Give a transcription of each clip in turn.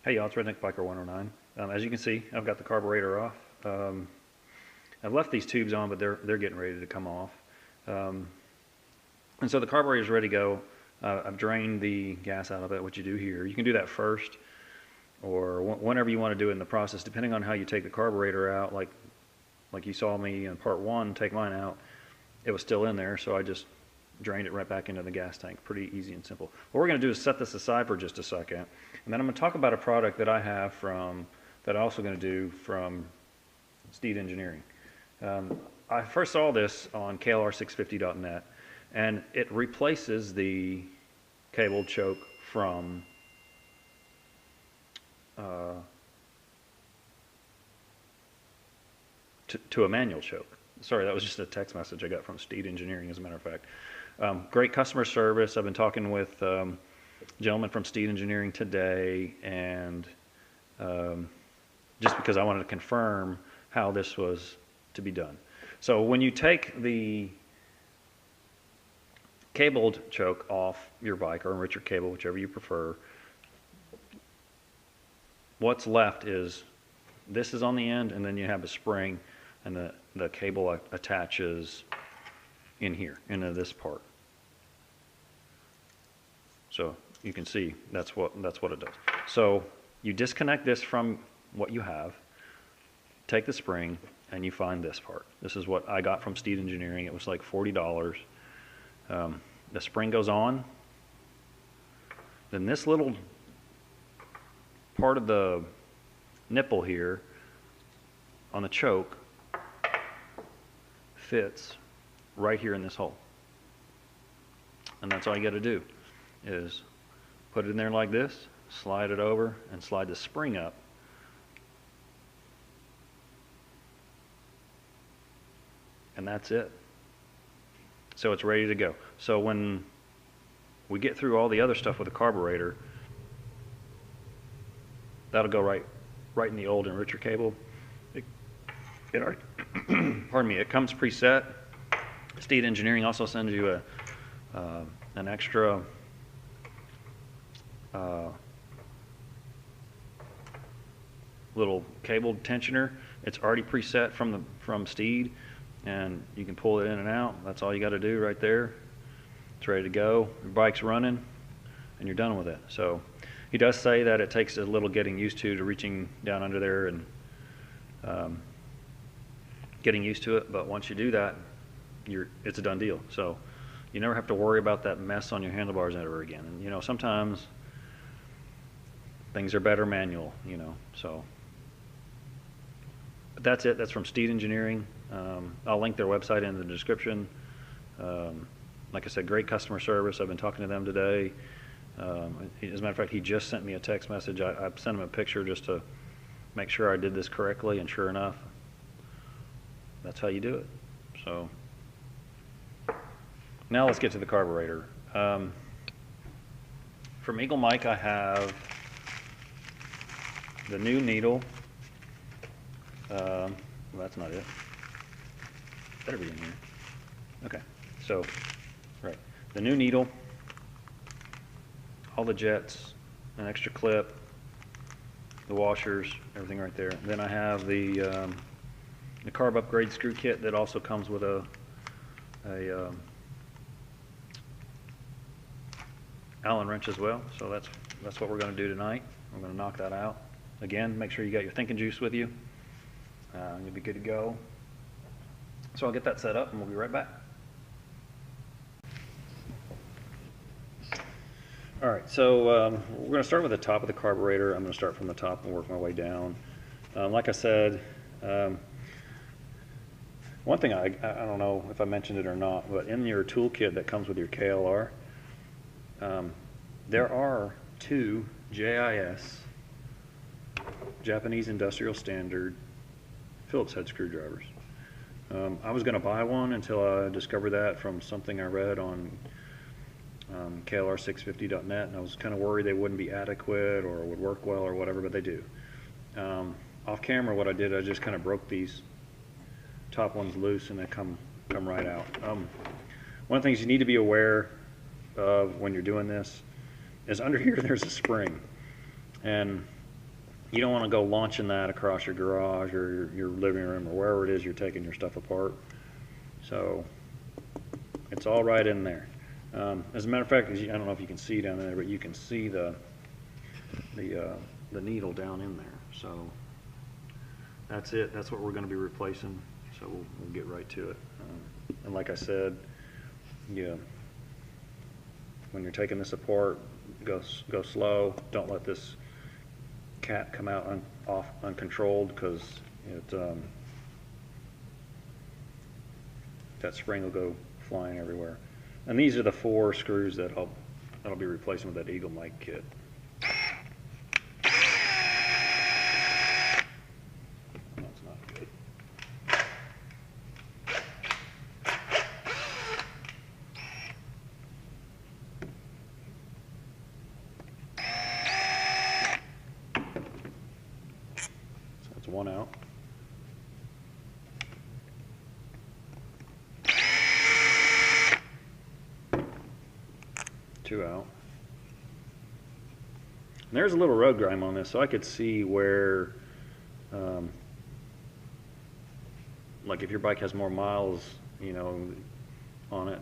Hey y'all, it's RedNeck Biker 109. As you can see, I've got the carburetor off. I've left these tubes on, but they're getting ready to come off. And so the carburetor is ready to go. I've drained the gas out of it, which you do here. You can do that first, or whenever you want to do it in the process, depending on how you take the carburetor out. Like you saw me in part 1 take mine out, it was still in there, so I just drained it right back into the gas tank. Pretty easy and simple. What we're going to do is set this aside for just a second, and then I'm going to talk about a product that I have that I'm also going to do from SteadEngineering. I first saw this on KLR650.net, and it replaces the cable choke from to a manual choke. Sorry, that was just a text message I got from SteadEngineering, as a matter of fact. Great customer service. I've been talking with a gentleman from SteadEngineering today, and just because I wanted to confirm how this was to be done. So when you take the cabled choke off your bike, or enrich your cable, whichever you prefer, what's left is this is on the end, and then you have a spring, and the cable attaches in here, into this part. So you can see that's what it does. So you disconnect this from what you have, take the spring, and you find this part. This is what I got from SteadEngineering. It was like $40. The spring goes on. Then this little part of the nipple here on the choke fits right here in this hole. And that's all you got to do is put it in there like this, slide it over, and slide the spring up. And that's it. So it's ready to go. So when we get through all the other stuff with the carburetor, that'll go right in the old enricher cable. Pardon me, it comes preset. SteadEngineering also sends you an extra little cable tensioner. It's already preset from Stead, and you can pull it in and out. That's all you got to do right there. It's ready to go. Your bike's running, and you're done with it. So he does say that it takes a little getting used to reaching down under there and getting used to it, but once you do that, it's a done deal. So you never have to worry about that mess on your handlebars ever again. And you know, sometimes things are better manual, you know. So but that's it. That's from SteadEngineering. I'll link their website in the description. Like I said, great customer service. I've been talking to them today. As a matter of fact, he just sent me a text message. I sent him a picture just to make sure I did this correctly, and sure enough, that's how you do it. So now let's get to the carburetor. From EagleMike, I have the new needle. Well, that's not it. Better be in here. Okay, so right, the new needle, all the jets, an extra clip, the washers, everything right there. Then I have the carb upgrade screw kit that also comes with a Allen wrench as well. So that's what we're going to do tonight. I'm going to knock that out. Again, make sure you got your thinking juice with you. You'll be good to go. So I'll get that set up and we'll be right back. All right, so we're going to start with the top of the carburetor. I'm going to start from the top and work my way down. Like I said, one thing I don't know if I mentioned it or not, but in your toolkit that comes with your KLR, there are 2 JIS, Japanese Industrial Standard, Phillips head screwdrivers. I was going to buy one until I discovered that from something I read on KLR650.net, and I was kind of worried they wouldn't be adequate or would work well or whatever, but they do. Off camera, what I did, I just kind of broke these top ones loose, and they come right out. One of the things you need to be aware of when you're doing this is under here there's a spring, and you don't want to go launching that across your garage or your living room or wherever it is you're taking your stuff apart. So it's all right in there. As a matter of fact, I don't know if you can see down there, but you can see the needle down in there. So that's it. That's what we're going to be replacing. So we'll get right to it. And like I said, yeah, when you're taking this apart, go slow. Don't let this cap come out off uncontrolled, because that spring will go flying everywhere. And these are the 4 screws that I'll be replacing with that EagleMike kit. That's not good. So that's 1 out. 2 out. And there's a little road grime on this, so I could see where, like if your bike has more miles, on it,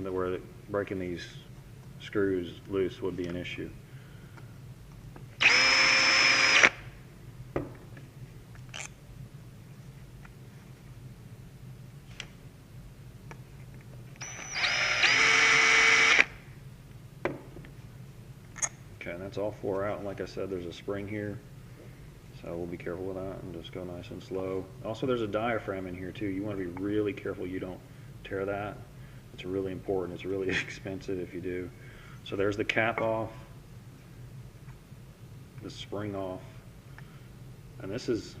where breaking these screws loose would be an issue. Okay, and that's all 4 out, and like I said, there's a spring here, so we'll be careful with that and just go nice and slow. Also, there's a diaphragm in here too. You want to be really careful you don't tear that. It's really important. It's really expensive if you do. So there's the cap off, the spring off, and this is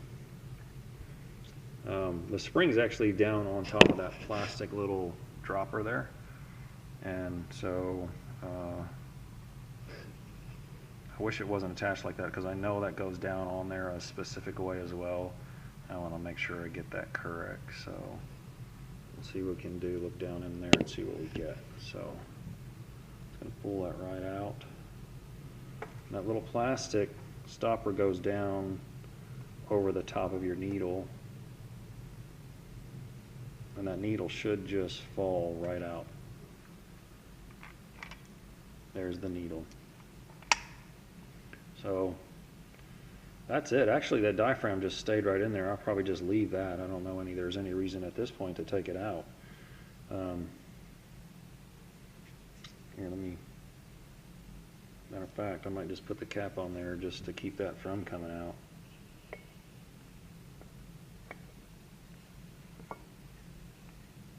the spring's actually down on top of that plastic little dropper there, and so I wish it wasn't attached like that, because I know that goes down on there a specific way as well. I want to make sure I get that correct. So we'll see what we can do. Look down in there and see what we get. So I'm going to pull that right out. And that little plastic stopper goes down over the top of your needle, and that needle should just fall right out. There's the needle. So that's it. Actually, that diaphragm just stayed right in there. I'll probably just leave that. I don't know there's any reason at this point to take it out. Here, matter of fact, I might just put the cap on there just to keep that from coming out.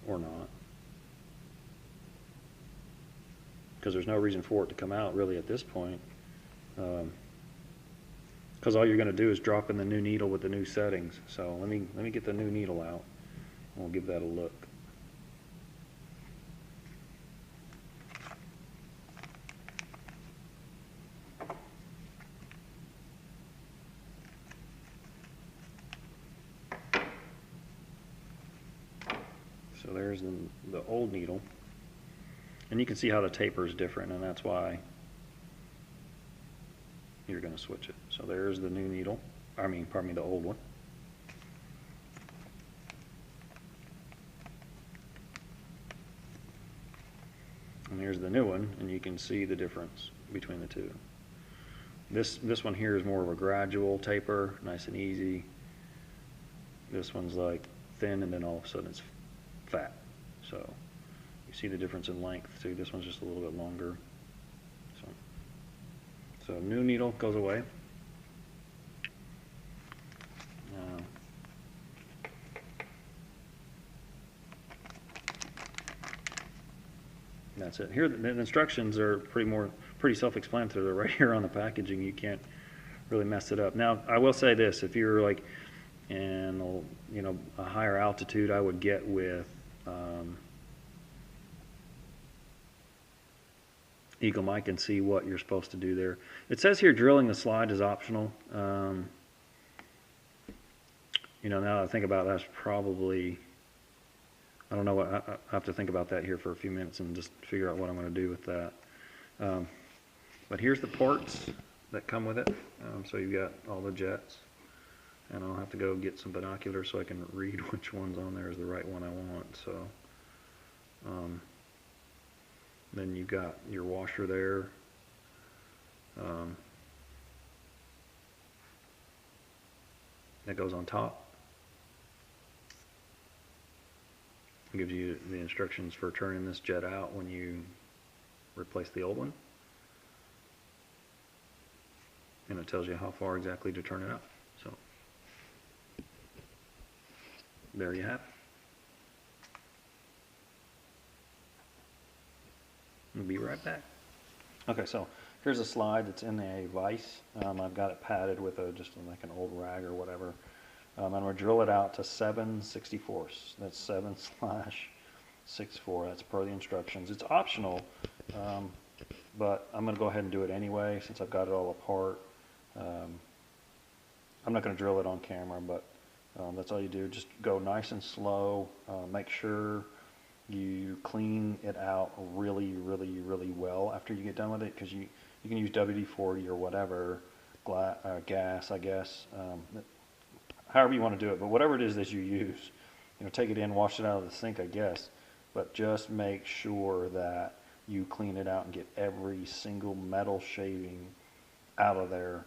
Or not. Because there's no reason for it to come out really at this point. Because all you're going to do is drop in the new needle with the new settings. So let me get the new needle out, and we'll give that a look. So there's the old needle, and you can see how the taper is different, and that's why you're going to switch it. So there's the new needle, pardon me, the old one. And here's the new one, and you can see the difference between the two. This one here is more of a gradual taper, nice and easy. This one's like thin, and then all of a sudden it's fat. So you see the difference in length too. This one's just a little bit longer. So new needle goes away. That's it. Here the instructions are pretty self-explanatory. They're right here on the packaging. You can't really mess it up. Now I will say this: if you're like in a higher altitude, I would get with EagleMike and see what you're supposed to do there. It says here drilling the slide is optional. Now that I think about it, that's probably, I don't know what, I have to think about that here for a few minutes and just figure out what I'm going to do with that. But here's the parts that come with it. So you've got all the jets, and I'll have to go get some binoculars so I can read which one's on there is the right one I want. So then you've got your washer there. That goes on top. It gives you the instructions for turning this jet out when you replace the old one. And it tells you how far exactly to turn it out. So there you have it. I'll be right back. Okay, so here's a slide that's in a vise. I've got it padded with just like an old rag or whatever. I'm going to drill it out to 7/64. That's 7/64. That's per the instructions. It's optional, but I'm going to go ahead and do it anyway since I've got it all apart. I'm not going to drill it on camera, but that's all you do. Just go nice and slow. Make sure you clean it out really, really, really well after you get done with it, because you can use WD-40 or whatever, gas, I guess, however you want to do it. But whatever it is that you use, take it in, wash it out of the sink, I guess, but just make sure that you clean it out and get every single metal shaving out of there,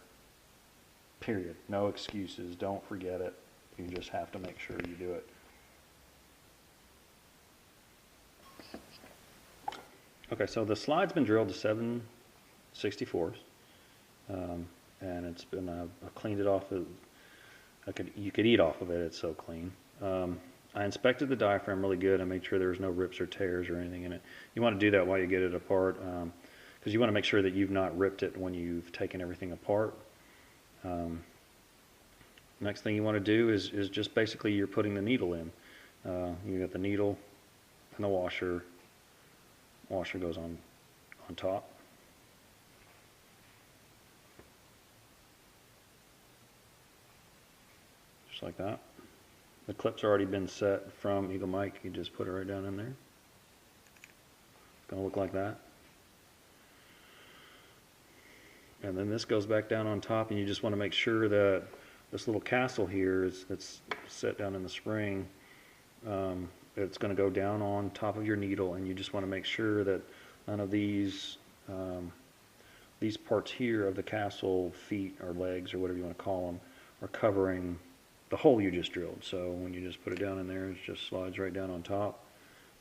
period. No excuses. Don't forget it. You just have to make sure you do it. Okay, so the slide's been drilled to 7/64, and it's been I cleaned it off. You could eat off of it. It's so clean. I inspected the diaphragm really good. I made sure there was no rips or tears or anything in it. You want to do that while you get it apart, because you want to make sure that you've not ripped it when you've taken everything apart. Next thing you want to do is just basically you're putting the needle in. You got the needle and the washer. Washer goes on top. Just like that. The clip's already been set from EagleMike. You just put it right down in there. It's going to look like that. And then this goes back down on top, and you just want to make sure that this little castle here that's set down in the spring, it's going to go down on top of your needle, and you just want to make sure that none of these parts here of the castle, feet or legs or whatever you want to call them, are covering the hole you just drilled. So when you just put it down in there, it just slides right down on top.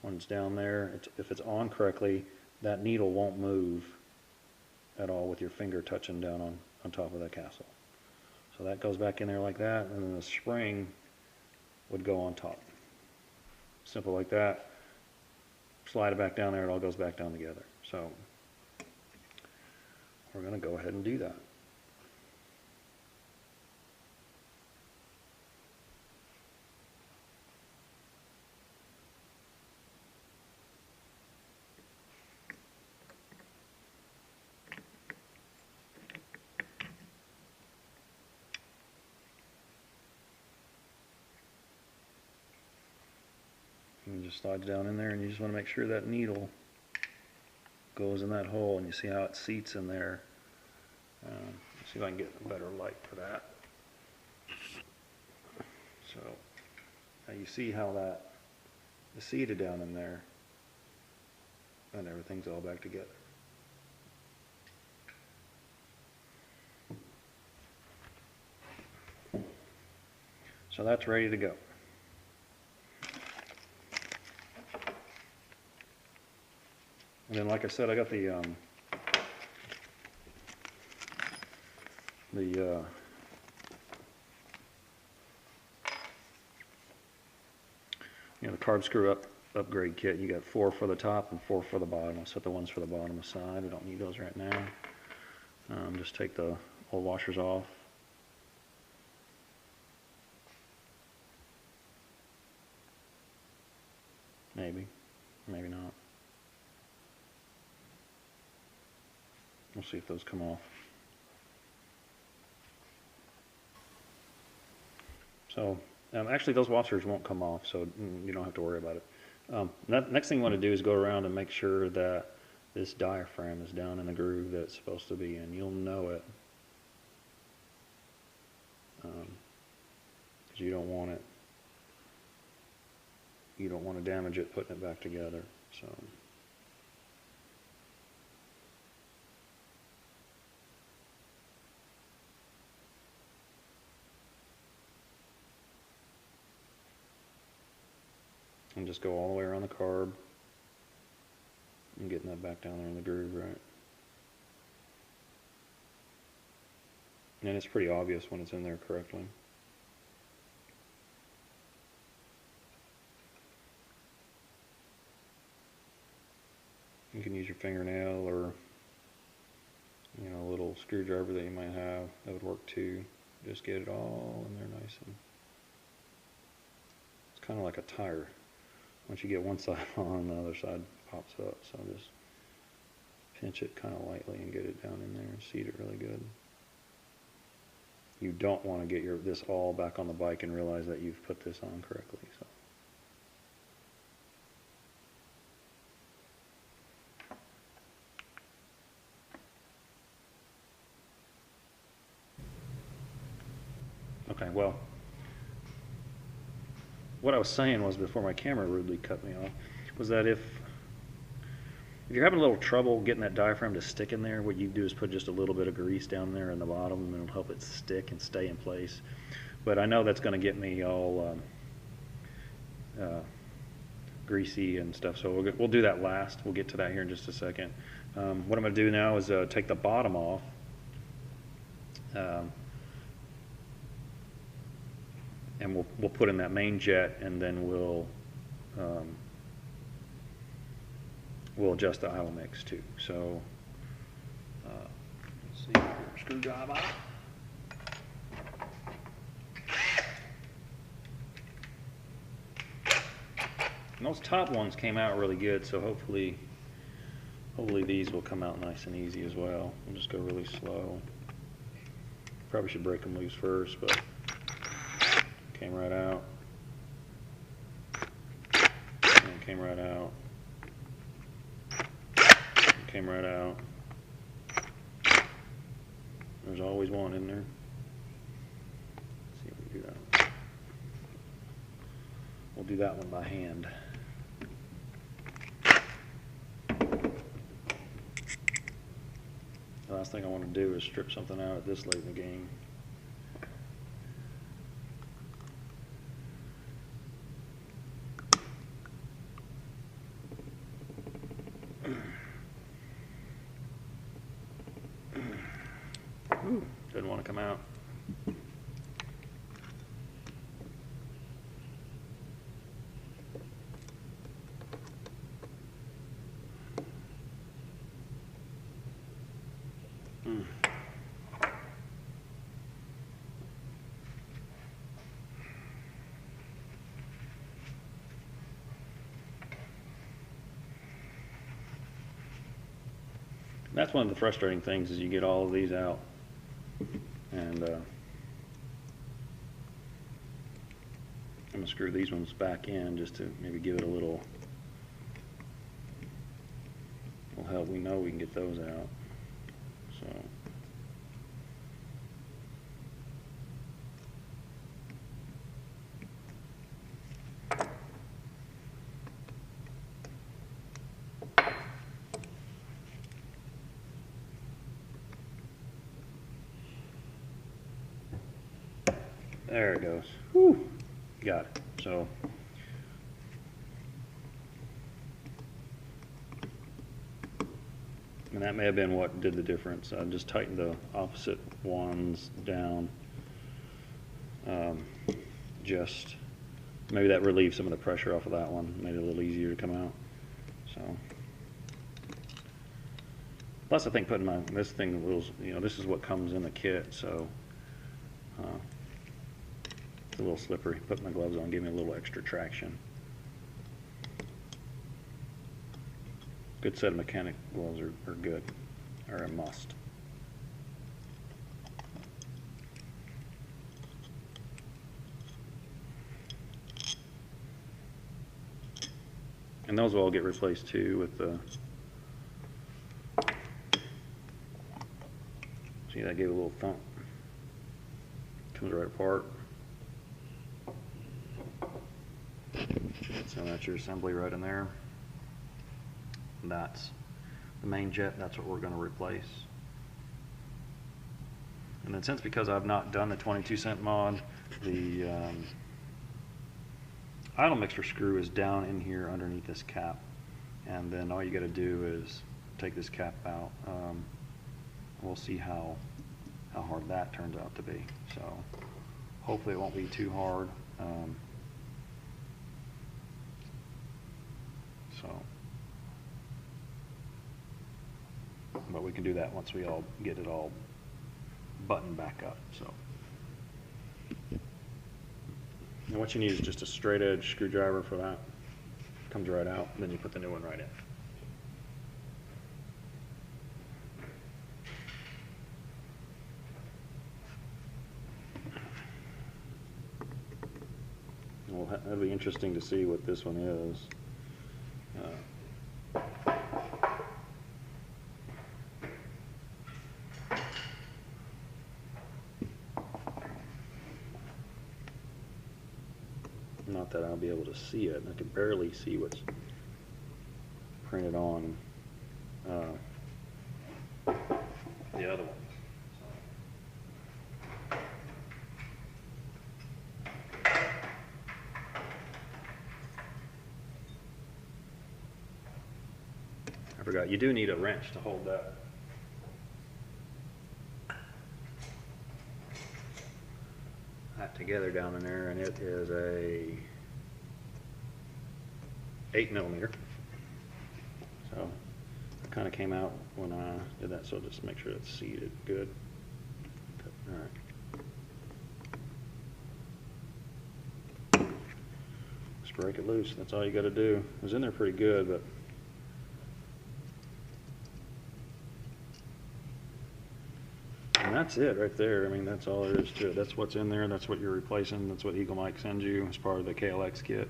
When it's down there, if it's on correctly, that needle won't move at all with your finger touching down on top of that castle. So that goes back in there like that, and then the spring would go on top. Simple like that. Slide it back down there, it all goes back down together. So we're going to go ahead and do that. And just slides down in there, and you just want to make sure that needle goes in that hole, and you see how it seats in there. Let's see if I can get a better light for that. So now you see how that is seated down in there, and everything's all back together. So that's ready to go. And then, like I said, I got the carb screw upgrade kit. You got 4 for the top and 4 for the bottom. I'll set the ones for the bottom aside. I don't need those right now. Just take the old washers off. Maybe, maybe not. We'll see if those come off. So actually those washers won't come off, so you don't have to worry about it. Next thing you want to do is go around and make sure that this diaphragm is down in the groove that it's supposed to be in. You'll know it because you don't want to damage it putting it back together. So. And just go all the way around the carb and getting that back down there in the groove, right? And it's pretty obvious when it's in there correctly. You can use your fingernail or, you know, a little screwdriver that you might have. That would work too. Just get it all in there nice and. It's kind of like a tire. Once you get one side on, the other side pops up. So just pinch it kind of lightly and get it down in there and seat it really good. You don't want to get this all back on the bike and realize that you've put this on correctly. So. Okay, well, what I was saying was, before my camera rudely cut me off, was that if you're having a little trouble getting that diaphragm to stick in there, what you do is put just a little bit of grease down there in the bottom, and it'll help it stick and stay in place. But I know that's going to get me all greasy and stuff, so we'll do that last. We'll get to that here in just a second. What I'm going to do now is take the bottom off. And we'll put in that main jet, and then we'll adjust the idle mix too. So let's see, screwdriver. And those top ones came out really good, so hopefully these will come out nice and easy as well. We'll just go really slow. Probably should break them loose first, but came right out. And came right out. And came right out. There's always one in there. Let's see if we can do that. We'll do that one by hand. The last thing I want to do is strip something out at this late in the game. Ooh, didn't want to come out. That's one of the frustrating things, is you get all of these out, and I'm going to screw these ones back in just to maybe give it a little help. We know we can get those out. So there it goes. Whew. Got it. So and that may have been what did the difference. I just tightened the opposite ones down. Just maybe that relieved some of the pressure off of that one, made it a little easier to come out. So plus I think putting this thing was, you know, this is what comes in the kit, so it's a little slippery. Put my gloves on, give me a little extra traction. Good set of mechanic gloves are good, are a must. And those will all get replaced too with the, see, that gave a little thump. Comes right apart. So that's your assembly right in there. That's the main jet. That's what we're going to replace. And then because I've not done the 22-cent mod, the idle mixture screw is down in here underneath this cap. And then all you got to do is take this cap out. We'll see how hard that turns out to be. So hopefully it won't be too hard. But we can do that once we all get it all buttoned back up. So, and what you need is just a straight edge screwdriver for that. Comes right out, and then you put the new one right in. Well, that'll be interesting to see what this one is. Not that I'll be able to see it. I can barely see what's printed on the other ones. I forgot, you do need a wrench to hold that. Together down in there, and it is a 8mm. So it kind of came out when I did that, so just make sure it's seated good. All right. Just break it loose. That's all you got to do. It was in there pretty good, but and that's it right there. I mean, that's all there is to it. That's what's in there. That's what you're replacing. That's what EagleMike sends you as part of the KLX kit.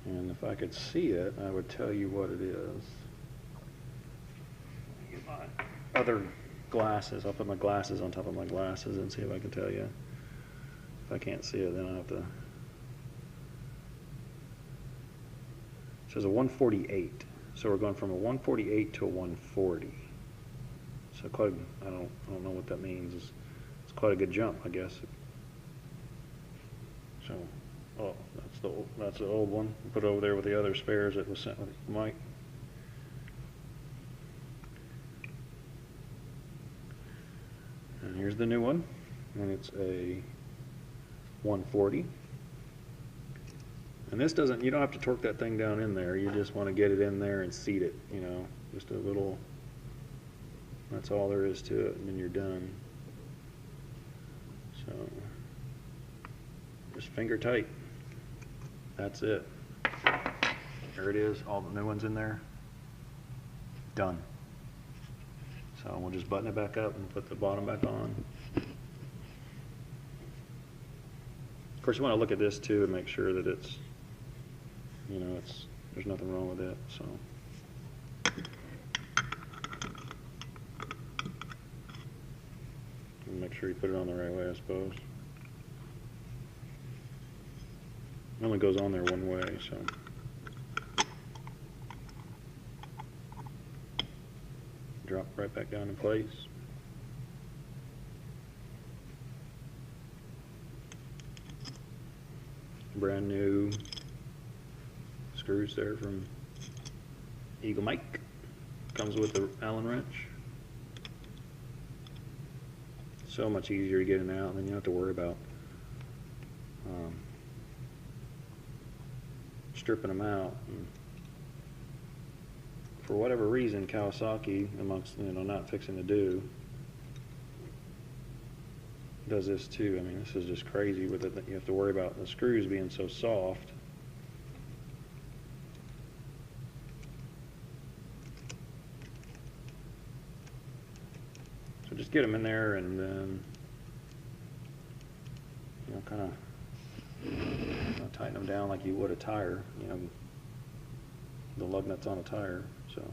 And if I could see it, I would tell you what it is. Get my other glasses. I'll put my glasses on top of my glasses and see if I can tell you. If I can't see it, then I'll have to. It says a 148. So we're going from a 148 to a 140. So quite, I don't know what that means. It's quite a good jump, I guess. So, oh, that's the old one. Put it over there with the other spares that was sent with Mike. And here's the new one, and it's a 140. And this doesn't, you don't have to torque that thing down in there. You just want to get it in there and seat it, you know, just a little, that's all there is to it, and then you're done. So, just finger tight. That's it. There it is, all the new ones in there. Done. So we'll just button it back up and put the bottom back on. Of course, you want to look at this too and make sure that it's, you know, there's nothing wrong with it. So, and make sure you put it on the right way, I suppose. It only goes on there one way, so. Drop right back down in place. Brand new screws there from EagleMike. Comes with the Allen wrench. So much easier to get in and out, and then you don't have to worry about stripping them out. And for whatever reason, Kawasaki, amongst, you know, not fixing to do, does this too. I mean, this is just crazy with it that you have to worry about the screws being so soft. So just get them in there and then, you know, kind of tighten them down like you would a tire, you know, the lug nuts on a tire. So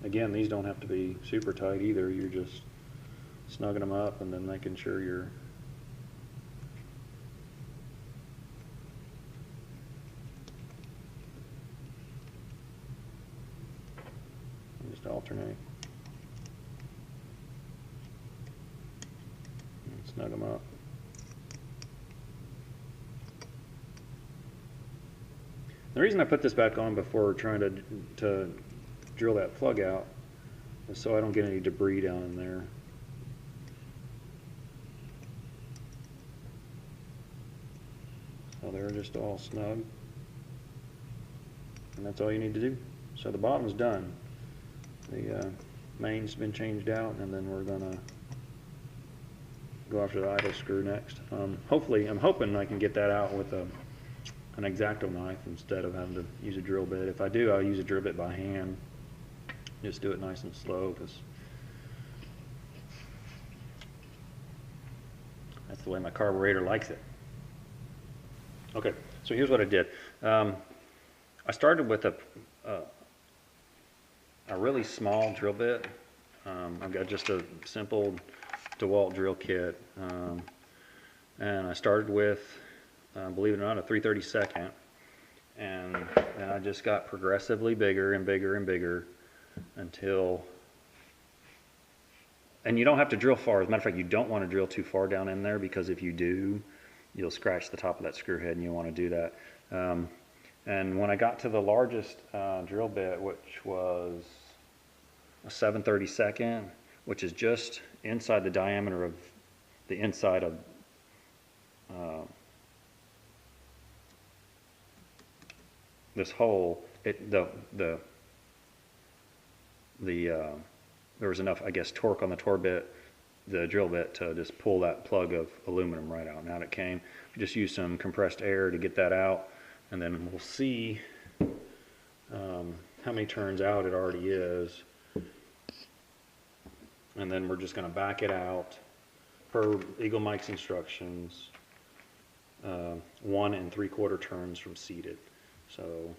Again, these don't have to be super tight either. You're just snugging them up and then making sure you're just alternate and snug them up. The reason I put this back on before trying to drill that plug out is so I don't get any debris down in there. So they're just all snug, and that's all you need to do. So the bottom's done. The main's been changed out, and then we're gonna go after the idle screw next. Hopefully, I'm hoping I can get that out with an X-Acto knife instead of having to use a drill bit. If I do, I'll use a drill bit by hand. Just do it nice and slow, because that's the way my carburetor likes it. Okay, so here's what I did. I started with a really small drill bit. I've got just a simple DeWalt drill kit, and I started with, believe it or not, a 3/32, and I just got progressively bigger and bigger and bigger until, and you don't have to drill far. As a matter of fact, you don't want to drill too far down in there, because if you do, you'll scratch the top of that screw head, and you want to do that. And when I got to the largest drill bit, which was a 7/32, which is just inside the diameter of the inside of this hole, there was enough, I guess, torque on the drill bit to just pull that plug of aluminum right out. And out it came. We just used some compressed air to get that out, and then we'll see how many turns out it already is. And then we're just going to back it out per EagleMike's instructions, 1 3/4 turns from seated. So,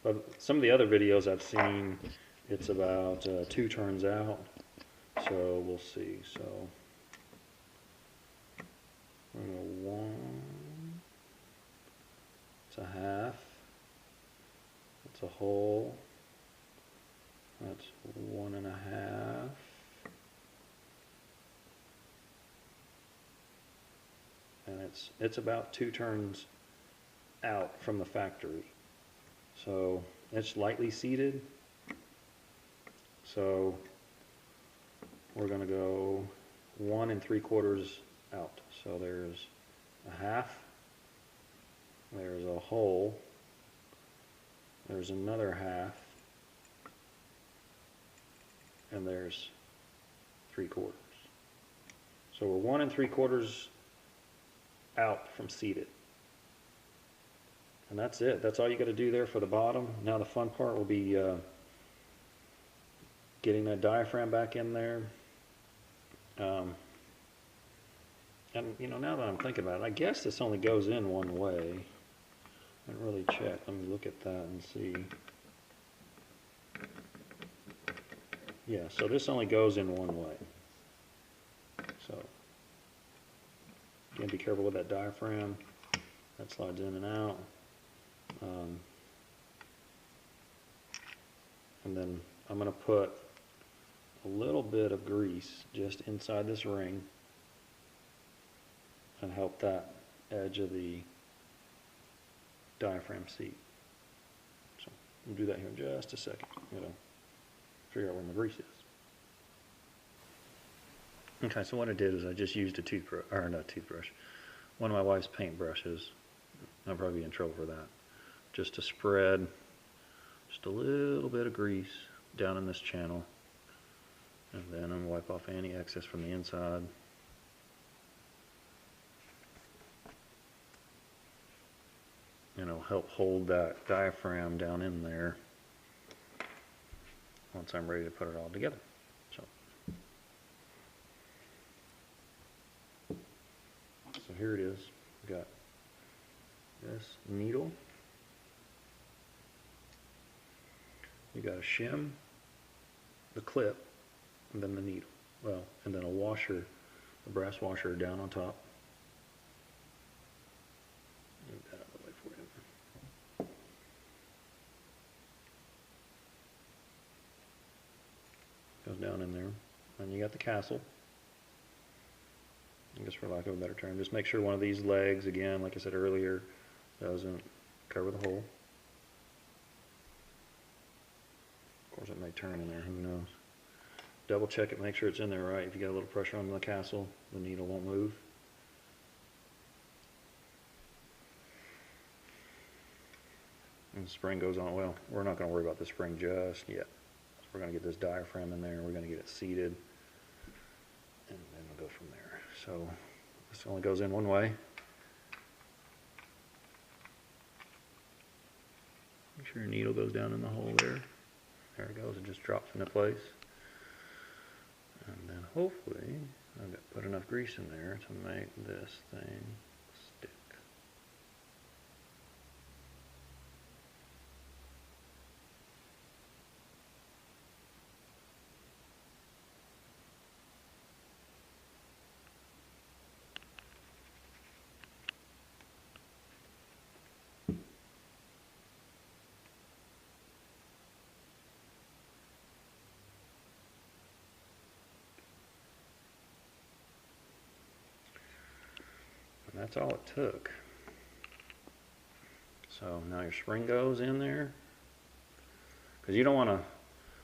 but some of the other videos I've seen, it's about 2 turns out. So we'll see. So we're going to go 1. It's a half. It's a whole. That's 1 1/2. And it's about 2 turns out from the factory. So it's lightly seated. So we're going to go 1 3/4 out. So there's a half. There's a whole. There's another half. And there's 3/4. So we're 1 3/4 out from seated. And that's it. That's all you got to do there for the bottom. Now the fun part will be getting that diaphragm back in there. And you know, now that I'm thinking about it, I guess this only goes in one way. I didn't really check. Let me look at that and see. Yeah, so this only goes in one way. So, again, be careful with that diaphragm. That slides in and out. And then I'm going to put a little bit of grease just inside this ring and help that edge of the diaphragm seat. So we'll do that here in just a second. Figure out where my grease is. Okay, so what I did is I just used a toothbrush, or not toothbrush, one of my wife's paint brushes. I'll probably be in trouble for that. Just to spread just a little bit of grease down in this channel. And then I'm going to wipe off any excess from the inside. And it'll help hold that diaphragm down in there once I'm ready to put it all together. So here it is. We've got this needle. You got a shim, the clip, and then the needle. Well, and then a washer, a brass washer down on top. Move that out of the way for you. Goes down in there. And you got the castle. I guess for lack of a better term, just make sure one of these legs, again, like I said earlier, doesn't cover the hole. Of course, it may turn in there, who knows. Double check it, make sure it's in there right. If you got a little pressure on the castle, the needle won't move. And the spring goes on. Well, we're not going to worry about the spring just yet. We're going to get this diaphragm in there, we're going to get it seated, and then we'll go from there. So this only goes in one way. Make sure your needle goes down in the hole there. There it goes, it just drops into place. And then hopefully I've got put enough grease in there to make this thing stick. And that's all it took. So now your spring goes in there, because you don't want to,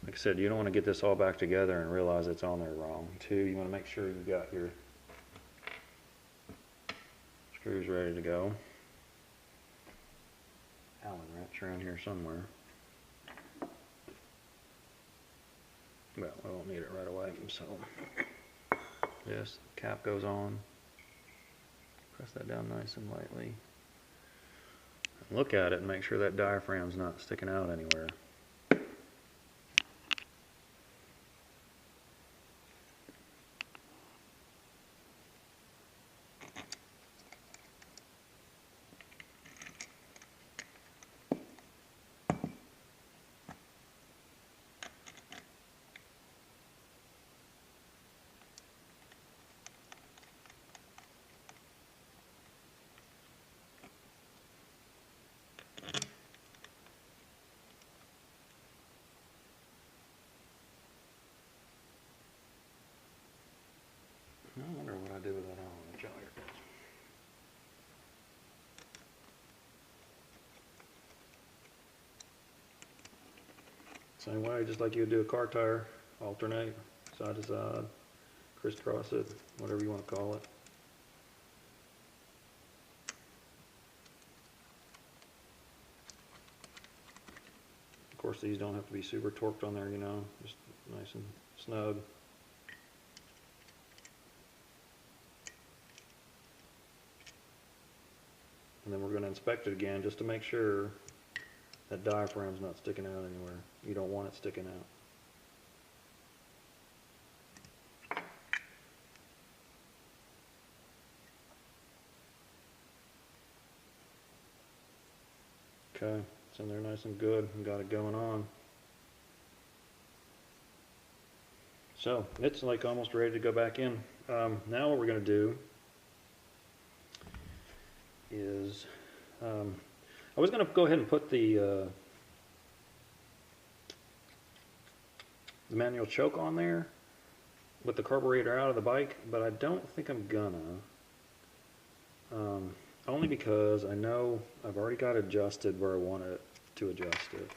like I said, you don't want to get this all back together and realize it's on there wrong. Two, you want to make sure you've got your screws ready to go. Allen wrench around here somewhere. Well, I won't need it right away, so this cap goes on. Press that down nice and lightly. And look at it and make sure that diaphragm's not sticking out anywhere. I wonder what I do with that Allen wrench out here. Same way, just like you would do a car tire, alternate, side to side, crisscross it, whatever you want to call it. Of course, these don't have to be super torqued on there, you know, just nice and snug. And then we're going to inspect it again just to make sure that diaphragm's not sticking out anywhere. You don't want it sticking out. Okay, it's in there nice and good. We got it going on. So it's like almost ready to go back in. Now what we're going to do is I was going to go ahead and put the manual choke on there with the carburetor out of the bike, but I don't think I'm gonna. Only because I know I've already got it adjusted where I want it to adjust it.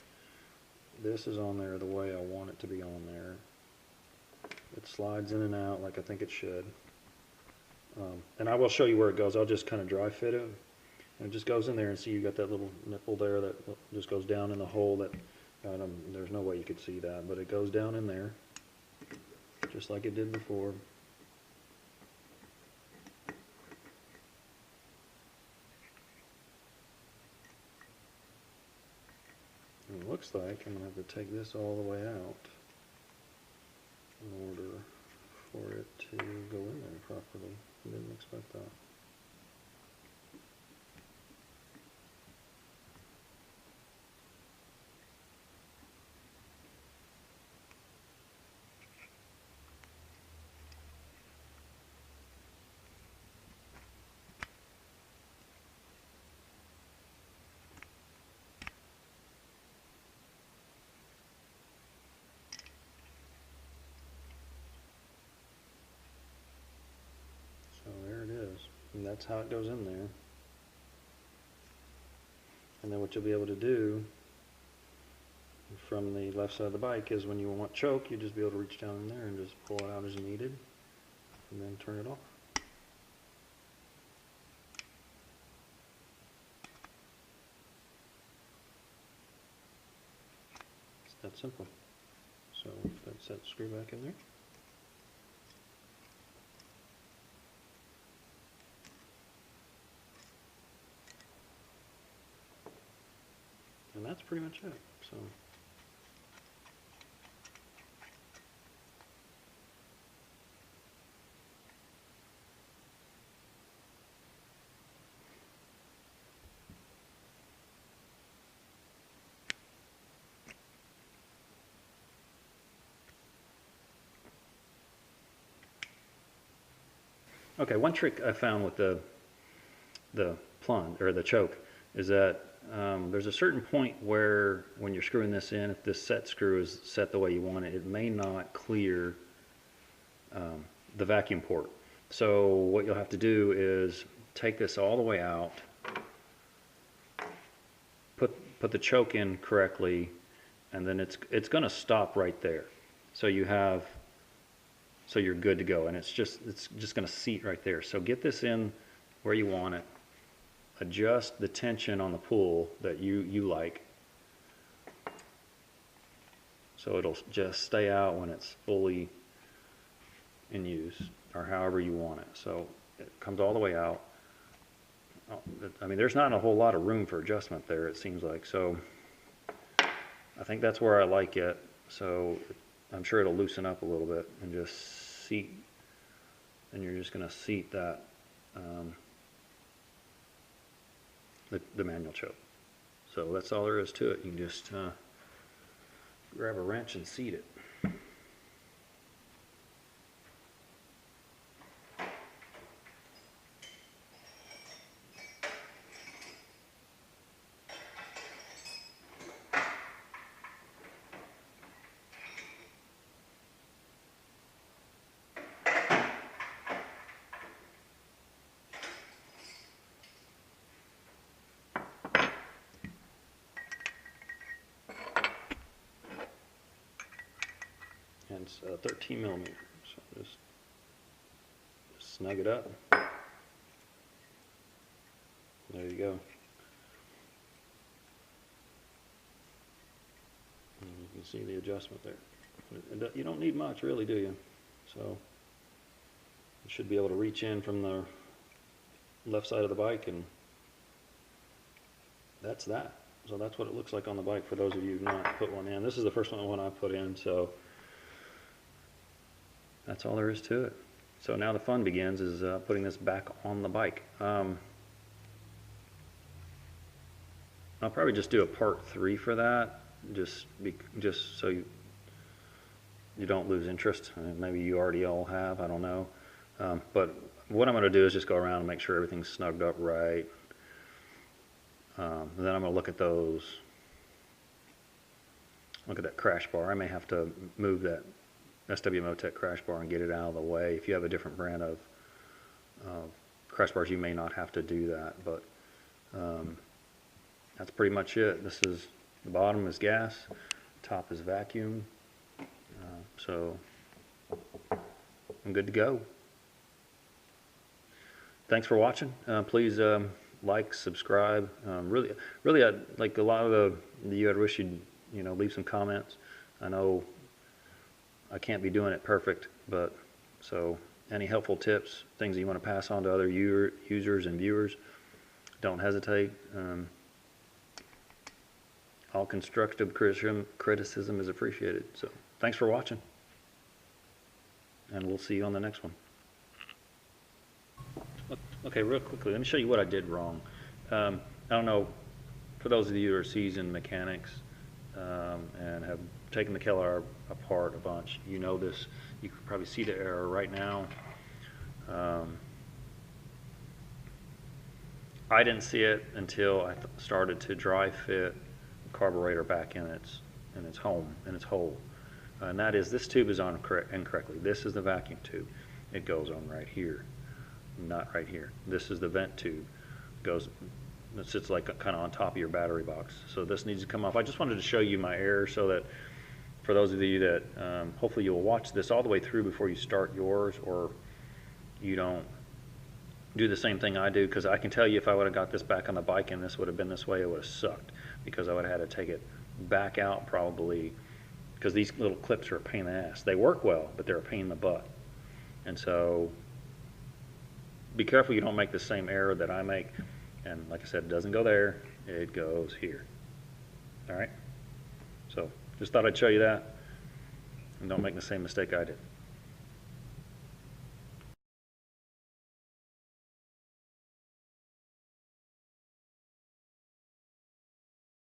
This is on there the way I want it to be on there. It slides in and out like I think it should. And I will show you where it goes. I'll just kind of dry fit it. And it just goes in there, and see you got that little nipple there that just goes down in the hole that, there's no way you could see that, but it goes down in there, just like it did before. And it looks like I'm going to have to take this all the way out in order for it to go in there properly. I didn't expect that. And that's how it goes in there. And then what you'll be able to do from the left side of the bike is when you want choke, you just be able to reach down in there and just pull it out as needed and then turn it off. It's that simple. So that's that screw back in there. And that's pretty much it. So. Okay, one trick I found with the plunge or the choke is that there's a certain point where when you're screwing this in, if this set screw is set the way you want it, it may not clear the vacuum port. So what you'll have to do is take this all the way out, put the choke in correctly, and then it's going to stop right there. So you're good to go, and it's just going to seat right there. So get this in where you want it. Adjust the tension on the pull that you like, so it'll just stay out when it's fully in use, or however you want it. So it comes all the way out. I mean, there's not a whole lot of room for adjustment there, it seems like. So I think that's where I like it. So I'm sure it'll loosen up a little bit and just seat, and you're just going to seat that the manual choke. So that's all there is to it. You can just grab a wrench and seat it. And it's 13 millimeters, so just snug it up. There you go. And you can see the adjustment there. You don't need much, really, do you? So you should be able to reach in from the left side of the bike, and that's that. So that's what it looks like on the bike for those of you who've not put one in. This is the first one I put in, so that's all there is to it. So now the fun begins, is putting this back on the bike. I'll probably just do a part 3 for that, just so you don't lose interest. Maybe you already all have, I don't know. But what I'm going to do is just go around and make sure everything's snugged up right. And then I'm going to look at that crash bar. I may have to move that SW Motec crash bar and get it out of the way. If you have a different brand of crash bars, you may not have to do that, but that's pretty much it. This is, the bottom is gas, top is vacuum, so I'm good to go. Thanks for watching. Please like, subscribe. Really, I'd like a lot of you, I'd wish you'd leave some comments. I know I can't be doing it perfect, but so any helpful tips, things that you want to pass on to other users and viewers, don't hesitate. All constructive criticism is appreciated. So thanks for watching, and we'll see you on the next one. Okay, real quickly, let me show you what I did wrong. I don't know, for those of you who are seasoned mechanics and have taken the KLR apart a bunch, you know this. You can probably see the error right now. I didn't see it until I started to dry fit the carburetor back in its hole, and that is, this tube is on incorrectly. This is the vacuum tube. It goes on right here. not right here. This is the vent tube. It sits like kind of on top of your battery box. So this needs to come off. I just wanted to show you my error so that for those of you that hopefully you'll watch this all the way through before you start yours, or you don't do the same thing I do, because I can tell you if I would have got this back on the bike and this would have been this way, it would have sucked, because I would have had to take it back out probably, because these little clips are a pain in the ass. They work well, but they're a pain in the butt. And so be careful you don't make the same error that I make. And like I said, it doesn't go there, it goes here. All right? So just thought I'd show you that, and don't make the same mistake I did.